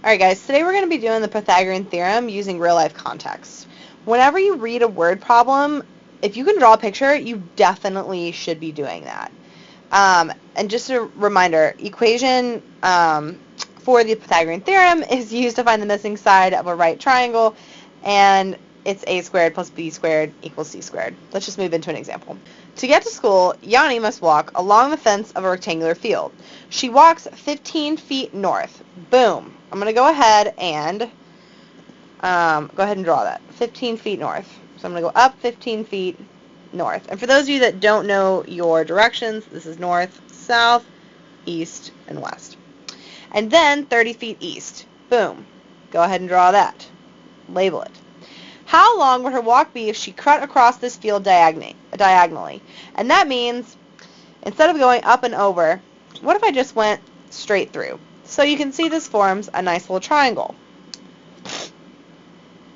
Alright guys, today we're going to be doing the Pythagorean theorem using real life context. Whenever you read a word problem, if you can draw a picture, you definitely should be doing that. And just a reminder, equation for the Pythagorean theorem is used to find the missing side of a right triangle, and it's a squared plus b squared equals c squared. Let's just move into an example. To get to school, Yanni must walk along the fence of a rectangular field. She walks 15 feet north. Boom. I'm going to go ahead and draw that. 15 feet north. So I'm going to go up 15 feet north. And for those of you that don't know your directions, this is north, south, east, and west. And then 30 feet east. Boom. Go ahead and draw that. Label it. How long would her walk be if she cut across this field diagonally? And that means, instead of going up and over, what if I just went straight through? So you can see this forms a nice little triangle.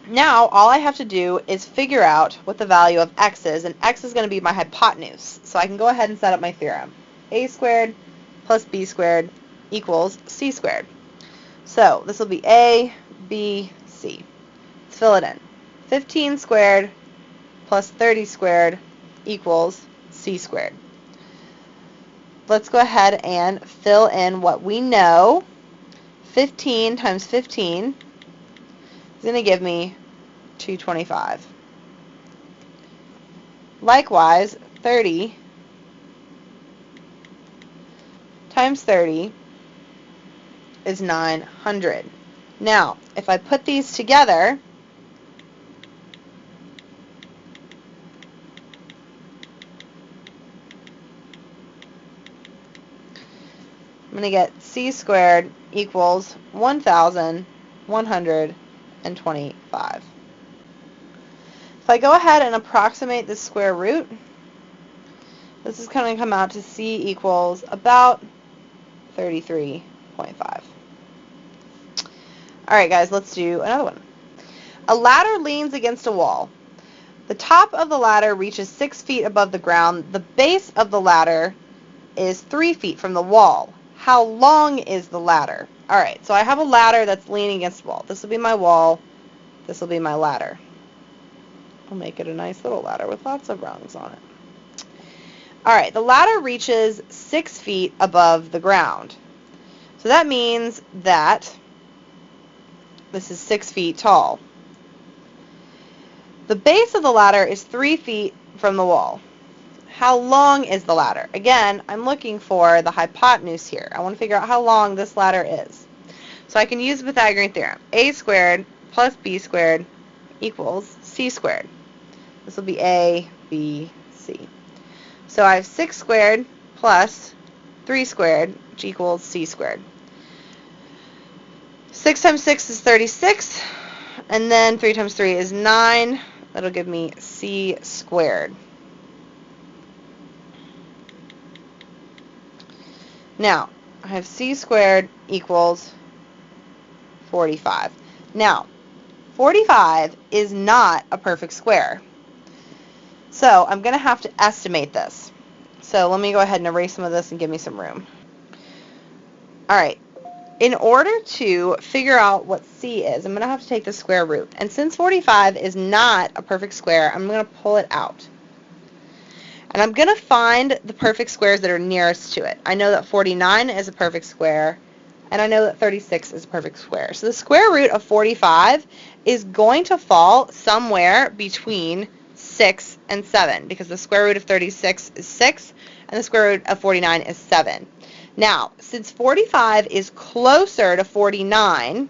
Now, all I have to do is figure out what the value of x is, and x is going to be my hypotenuse. So I can go ahead and set up my theorem. A squared plus b squared equals c squared. So this will be a, b, c. Let's fill it in. 15 squared plus 30 squared equals c squared. Let's go ahead and fill in what we know. 15 times 15 is going to give me 225. Likewise, 30 times 30 is 900. Now, if I put these together, I'm going to get c squared equals 1,125. If I go ahead and approximate the square root, this is going to come out to c equals about 33.5. Alright guys, let's do another one. A ladder leans against a wall. The top of the ladder reaches 6 feet above the ground. The base of the ladder is 3 feet from the wall. How long is the ladder? Alright, so I have a ladder that's leaning against the wall. This will be my wall. This will be my ladder. I'll make it a nice little ladder with lots of rungs on it. Alright, the ladder reaches 6 feet above the ground. So that means that this is 6 feet tall. The base of the ladder is 3 feet from the wall. How long is the ladder? Again, I'm looking for the hypotenuse here. I want to figure out how long this ladder is. So I can use the Pythagorean theorem. A squared plus b squared equals c squared. This will be a, b, c. So I have 6 squared plus 3 squared, which equals c squared. 6 times 6 is 36, and then 3 times 3 is 9. That'll give me c squared. Now, I have c squared equals 45. Now, 45 is not a perfect square. So, I'm going to have to estimate this. So, let me go ahead and erase some of this and give me some room. Alright, in order to figure out what c is, I'm going to have to take the square root. And since 45 is not a perfect square, I'm going to pull it out. And I'm going to find the perfect squares that are nearest to it. I know that 49 is a perfect square, and I know that 36 is a perfect square. So the square root of 45 is going to fall somewhere between 6 and 7, because the square root of 36 is 6, and the square root of 49 is 7. Now, since 45 is closer to 49,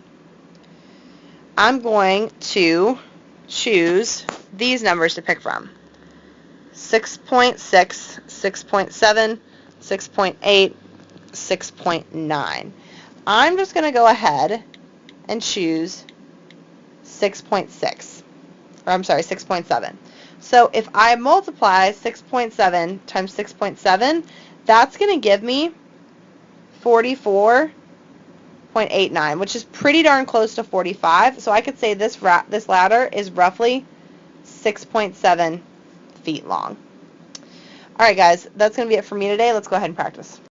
I'm going to choose these numbers to pick from. 6.6, 6.7, 6.8, 6.9. I'm just going to go ahead and choose 6.6. Or I'm sorry, 6.7. So if I multiply 6.7 times 6.7, that's going to give me 44.89, which is pretty darn close to 45. So I could say this ladder is roughly 6.7 feet long. Alright guys, that's going to be it for me today. Let's go ahead and practice.